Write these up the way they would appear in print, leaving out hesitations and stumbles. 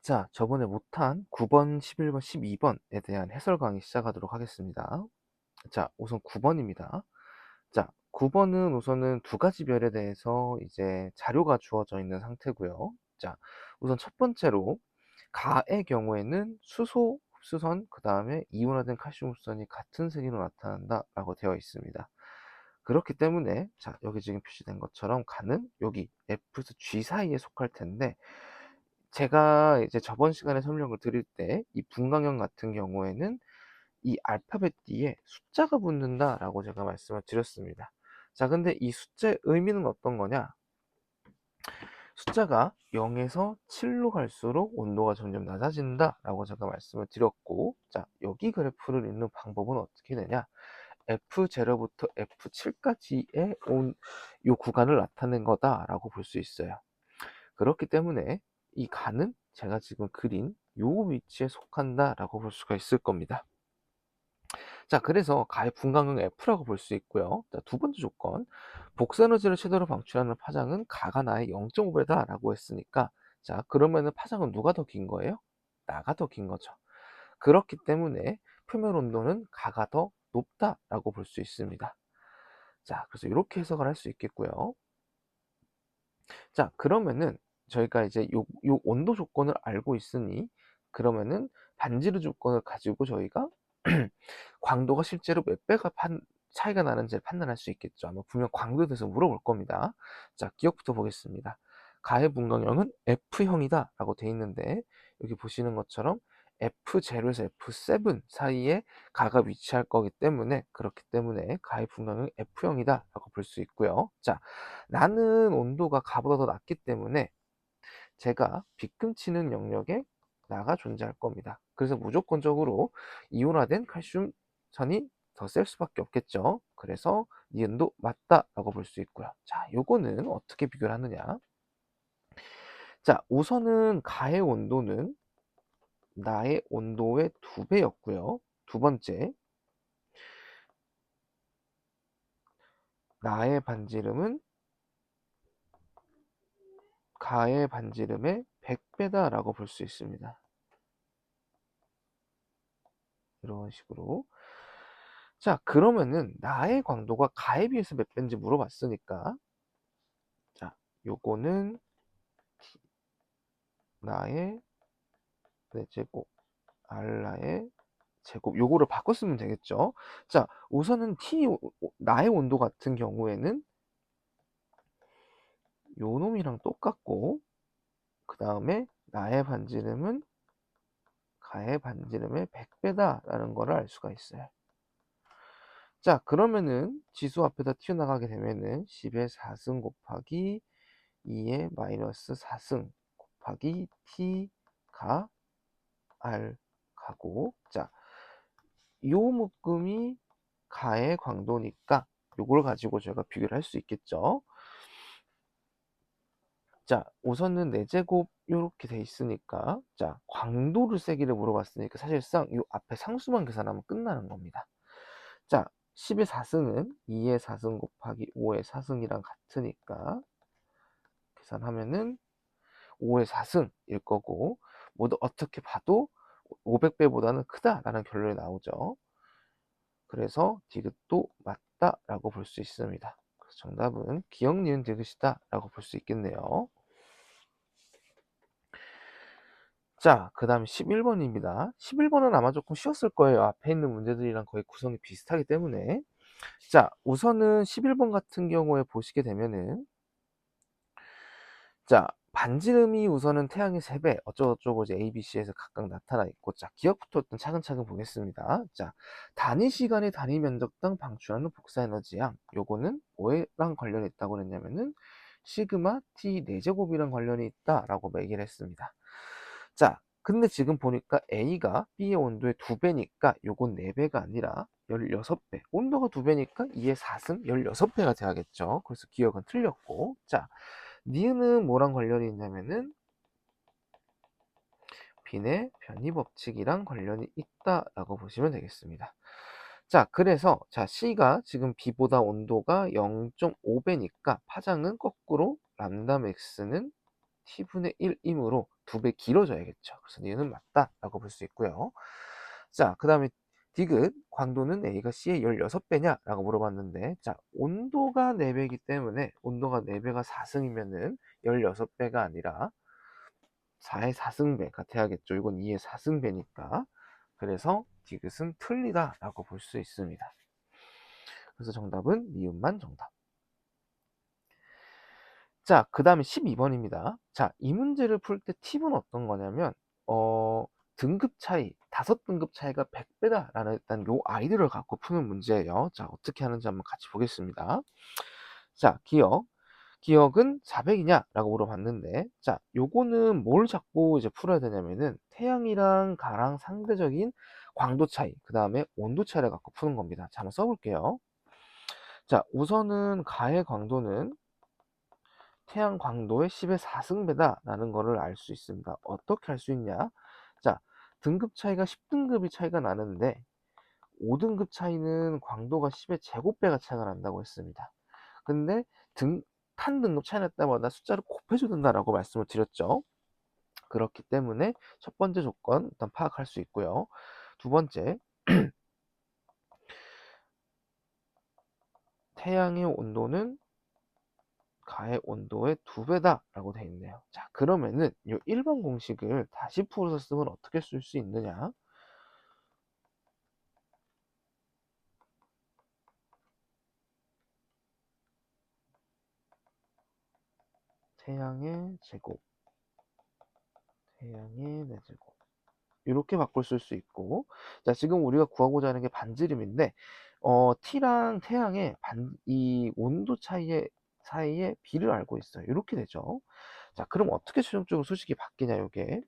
자, 저번에 못한 9번, 11번, 12번에 대한 해설 강의 시작하도록 하겠습니다. 자, 우선 9번입니다. 자, 9번은 우선은 두 가지 별에 대해서 이제 자료가 주어져 있는 상태고요. 자, 우선 첫 번째로 가의 경우에는 수소, 흡수선, 그 다음에 이온화된 칼슘 흡수선이 같은 색으로 나타난다라고 되어 있습니다. 그렇기 때문에 자, 여기 지금 표시된 것처럼 가는 여기 F에서 G 사이에 속할 텐데, 제가 이제 저번 시간에 설명을 드릴 때 이 분광형 같은 경우에는 이 알파벳 뒤에 숫자가 붙는다라고 제가 말씀을 드렸습니다. 자, 근데 이 숫자의 의미는 어떤 거냐? 숫자가 0에서 7로 갈수록 온도가 점점 낮아진다라고 제가 말씀을 드렸고, 자, 여기 그래프를 읽는 방법은 어떻게 되냐? F0부터 F7까지의 요 구간을 나타낸 거다라고 볼 수 있어요. 그렇기 때문에 이 가는 제가 지금 그린 요 위치에 속한다라고 볼 수가 있을 겁니다. 자, 그래서 가의 분광형 F라고 볼 수 있고요. 자, 두 번째 조건, 복사에너지를 최대로 방출하는 파장은 가가 나의 0.5배다라고 했으니까, 자, 그러면은 파장은 누가 더 긴 거예요? 나가 더 긴 거죠. 그렇기 때문에 표면 온도는 가가 더 높다라고 볼 수 있습니다. 자, 그래서 이렇게 해석을 할 수 있겠고요. 자, 그러면은 저희가 이제 요 온도 조건을 알고 있으니, 그러면은 반지름 조건을 가지고 저희가 광도가 실제로 몇 배가 차이가 나는지를 판단할 수 있겠죠. 아마 분명 광도에 대해서 물어볼 겁니다. 자, 기억부터 보겠습니다. 가의 분광형은 F형이다 라고 돼 있는데, 여기 보시는 것처럼 F0에서 F7 사이에 가가 위치할 거기 때문에, 그렇기 때문에 가의 분광형은 F형이다 라고 볼 수 있고요. 자, 나는 온도가 가보다 더 낮기 때문에 제가 빗금치는 영역에 나가 존재할 겁니다. 그래서 무조건적으로 이온화된 칼슘선이 더 셀 수밖에 없겠죠. 그래서 니은도 맞다라고 볼 수 있고요. 자, 요거는 어떻게 비교를 하느냐? 자, 우선은 가의 온도는 나의 온도의 2배였고요. 두 번째, 나의 반지름은 가의 반지름의 100배다라고 볼 수 있습니다. 이런 식으로. 자, 그러면은 나의 광도가 가에 비해서 몇 배인지 물어봤으니까, 자, 요거는 나의 4제곱 R 나의 제곱, 요거를 바꿔 쓰면 되겠죠. 자, 우선은 나의 온도 같은 경우에는 요 놈이랑 똑같고, 그 다음에 나의 반지름은 가의 반지름의 100배다 라는 거를 알 수가 있어요. 자, 그러면은 지수 앞에다 튀어나가게 되면은 10의 4승 곱하기 2의 마이너스 4승 곱하기 t가 r 가고, 자, 요 묶음이 가의 광도니까 요걸 가지고 제가 비교를 할 수 있겠죠. 자, 우선은 4제곱 요렇게 돼 있으니까, 자, 광도를 세기를 물어봤으니까 사실상 요 앞에 상수만 계산하면 끝나는 겁니다. 자, 10의 4승은 2의 4승 곱하기 5의 4승이랑 같으니까 계산하면은 5의 4승일 거고, 모두 어떻게 봐도 500배보다는 크다라는 결론이 나오죠. 그래서 디귿도 맞다라고 볼 수 있습니다. 그래서 정답은 기역, 니은, 디귿이다라고 볼 수 있겠네요. 자, 그 다음에 11번입니다. 11번은 아마 조금 쉬웠을 거예요. 앞에 있는 문제들이랑 거의 구성이 비슷하기 때문에. 자, 우선은 11번 같은 경우에 보시게 되면은, 자, 반지름이 우선은 태양의 3배, 어쩌고저쩌고 이제 A, B, C에서 각각 나타나 있고, 자, 기억부터 일단 차근차근 보겠습니다. 자, 단위 시간의 단위 면적당 방출하는 복사 에너지양, 요거는 뭐랑 관련이 있다고 그랬냐면은, 시그마 T 4제곱이랑 관련이 있다라고 얘기를 했습니다. 자, 근데 지금 보니까 A가 B의 온도의 2배니까 요건 4배가 아니라 16배. 온도가 2배니까 2의 4승 16배가 돼야겠죠. 그래서 기억은 틀렸고. 자, 니은은 뭐랑 관련이 있냐면은 빈의 변이 법칙이랑 관련이 있다라고 보시면 되겠습니다. 자, 그래서 자, C가 지금 B보다 온도가 0.5배니까 파장은 거꾸로 람다 맥스는 t분의 1이므로 2배 길어져야겠죠. 그래서 니은은 맞다라고 볼 수 있고요. 자, 그 다음에 디귿, 광도는 A가 C의 16배냐? 라고 물어봤는데, 자, 온도가 4배이기 때문에 온도가 4배가 4승이면은 16배가 아니라 4의 4승배가 돼야겠죠. 이건 2의 4승배니까. 그래서 디귿은 틀리다라고 볼 수 있습니다. 그래서 정답은 니은만 정답. 자, 그 다음에 12번입니다. 자, 이 문제를 풀 때 팁은 어떤 거냐면, 등급 차이, 5등급 차이가 100배다라는 일단 요 아이디어를 갖고 푸는 문제예요. 자, 어떻게 하는지 한번 같이 보겠습니다. 자, 기억은 400이냐? 라고 물어봤는데, 자, 요거는 뭘 잡고 이제 풀어야 되냐면은, 태양이랑 가랑 상대적인 광도 차이, 그 다음에 온도 차이를 갖고 푸는 겁니다. 자, 한번 써볼게요. 자, 우선은 가의 광도는 태양 광도의 10의 4승배다라는 거를 알 수 있습니다. 어떻게 알 수 있냐? 자, 등급 차이가 10등급이 차이가 나는데 5등급 차이는 광도가 10의 제곱배가 차이가 난다고 했습니다. 근데 탄 등급 차이 날 때마다 숫자를 곱해준다라고 말씀을 드렸죠. 그렇기 때문에 첫 번째 조건 일단 파악할 수 있고요. 두 번째, 태양의 온도는 가의 온도의 2배다 라고 되어 있네요. 자, 그러면은 이 1번 공식을 다시 풀어서 쓰면 어떻게 쓸 수 있느냐? 태양의 제곱, 태양의 4제곱 이렇게 바꿀 수 있고, 자, 지금 우리가 구하고자 하는 게 반지름인데 T랑 태양의 이 온도 사이에 비를 알고 있어요. 이렇게 되죠. 자, 그럼 어떻게 최종적으로 수식이 바뀌냐? 이게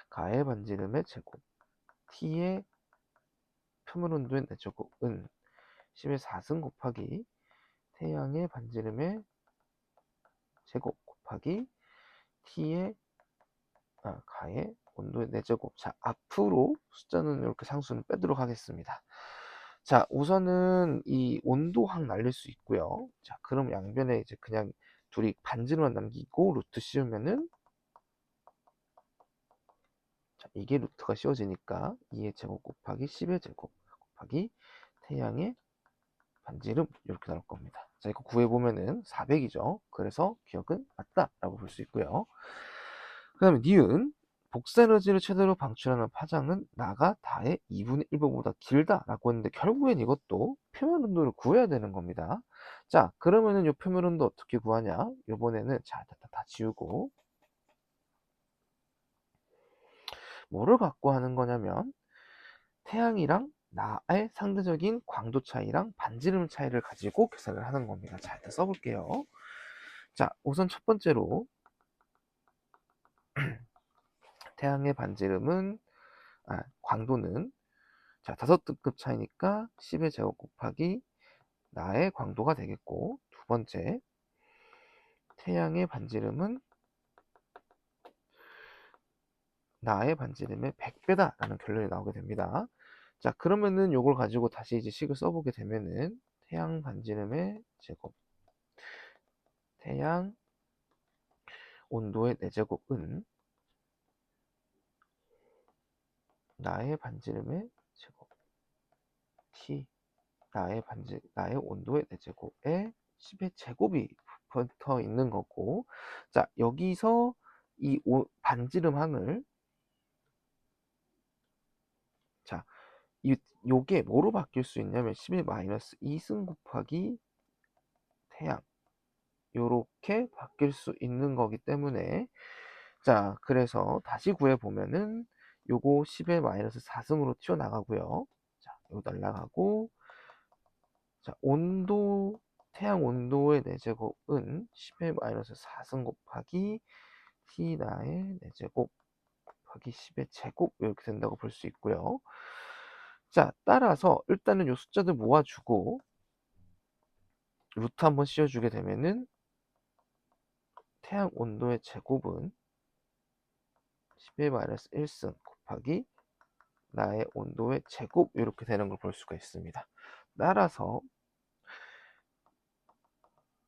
가의 반지름의 제곱, T의 표면 온도의 4제곱은 10의 4승 곱하기 태양의 반지름의 제곱 곱하기 T의 가의 온도의 4제곱. 자, 앞으로 숫자는 이렇게 상수는 빼도록 하겠습니다. 자, 우선은 이 온도 확 날릴 수 있고요. 자, 그럼 양변에 이제 그냥 둘이 반지름만 남기고 루트 씌우면은, 자, 이게 루트가 씌워지니까 2의 제곱 곱하기 10의 제곱 곱하기 태양의 반지름 이렇게 나올 겁니다. 자, 이거 구해보면은 400이죠. 그래서 기억은 맞다라고 볼 수 있고요. 그 다음에 니은, 복사에너지를 최대로 방출하는 파장은 나가 다의 2분의 1보다 길다라고 했는데 결국엔 이것도 표면 온도를 구해야 되는 겁니다. 자, 그러면은 이 표면 온도 어떻게 구하냐? 이번에는 자, 다 지우고 뭐를 갖고 하는 거냐면 태양이랑 나의 상대적인 광도 차이랑 반지름 차이를 가지고 계산을 하는 겁니다. 자, 일단 써볼게요. 자, 우선 첫 번째로 태양의 반지름은 광도는 자, 5등급 차이니까 10의 제곱 곱하기 나의 광도가 되겠고, 두 번째 태양의 반지름은 나의 반지름의 100배다 라는 결론이 나오게 됩니다. 자, 그러면은 요걸 가지고 다시 이제 식을 써보게 되면은 태양 반지름의 제곱, 태양 온도의 4제곱은 나의 반지름의 제곱 T 나의 온도의 4제곱에 10의 제곱이 붙어 있는 거고, 자, 여기서 이 반지름 항을 자, 요게 뭐로 바뀔 수 있냐면 10의 마이너스 2승 곱하기 태양 요렇게 바뀔 수 있는 거기 때문에, 자, 그래서 다시 구해보면은 요거 10의 마이너스 4승으로 튀어나가고요. 자, 요거 날라가고, 자, 태양 온도의 4제곱은 10의 마이너스 4승 곱하기 T 나의 4제곱 곱하기 10의 제곱 이렇게 된다고 볼 수 있고요. 자, 따라서 일단은 요 숫자들 모아주고 루트 한번 씌워주게 되면은 태양 온도의 제곱은 10의 마이너스 1승 곱하기 나의 온도의 제곱 이렇게 되는 걸 볼 수가 있습니다. 따라서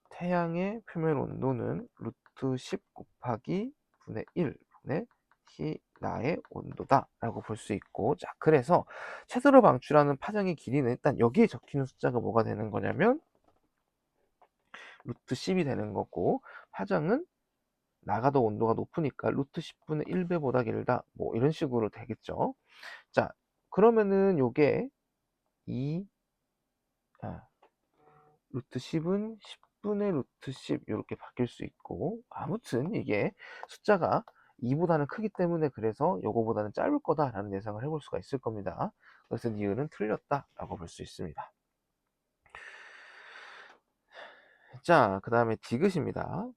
태양의 표면 온도는 루트 루트 10 곱하기 분의 1 분의 T 나의 온도다 라고 볼 수 있고, 자 그래서 최대로 방출하는 파장의 길이는 일단 여기에 적히는 숫자가 뭐가 되는 거냐면 루트 10이 되는 거고, 파장은 나가도 온도가 높으니까 루트 10분의 1배보다 길다, 뭐 이런 식으로 되겠죠. 자 그러면은 요게 루트 10은 10분의 루트 10 이렇게 바뀔 수 있고, 아무튼 이게 숫자가 2보다는 크기 때문에 그래서 요거보다는 짧을 거다라는 예상을 해볼 수가 있을 겁니다. 그래서 니은은 틀렸다라고 볼 수 있습니다. 자, 그 다음에 디귿입니다.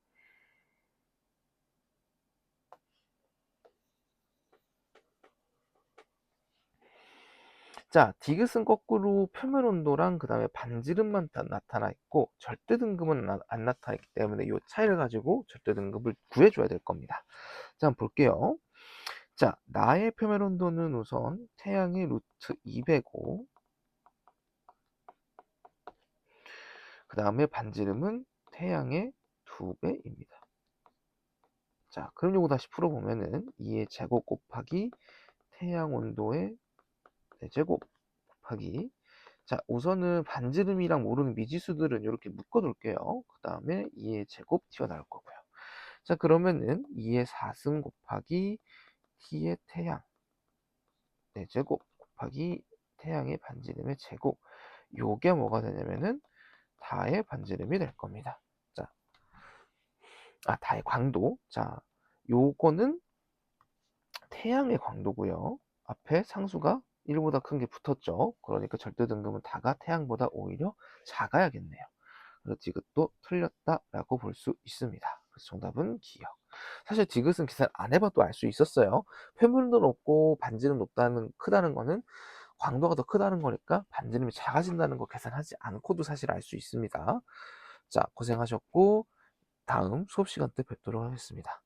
자, 디귿은 거꾸로 표면 온도랑 그 다음에 반지름만 나타나 있고 절대 등급은 안 나타나 있기 때문에 이 차이를 가지고 절대 등급을 구해줘야 될 겁니다. 자, 한번 볼게요. 자, 나의 표면 온도는 우선 태양의 루트 2배고, 그 다음에 반지름은 태양의 2배입니다. 자, 그럼 요거 다시 풀어보면은 2의 제곱 곱하기 태양 온도의 4제곱 곱하기, 자 우선은 반지름이랑 모르는 미지수들은 이렇게 묶어 둘게요. 그 다음에 2의 제곱 튀어나올 거고요. 자 그러면은 2의 4승 곱하기 t의 태양 4제곱 곱하기 태양의 반지름의 제곱, 요게 뭐가 되냐면은 다의 반지름이 될 겁니다. 자, 다의 광도. 자, 요거는 태양의 광도고요. 앞에 상수가 1보다 큰 게 붙었죠. 그러니까 절대 등급은 다가 태양보다 오히려 작아야겠네요. 그래서 디귿도 틀렸다라고 볼 수 있습니다. 그래서 정답은 기역. 사실 디귿은 계산 안 해봐도 알 수 있었어요. 표면도 높고 반지름 높다는, 크다는 거는 광도가 더 크다는 거니까 반지름이 작아진다는 거 계산하지 않고도 사실 알 수 있습니다. 자, 고생하셨고 다음 수업 시간 때 뵙도록 하겠습니다.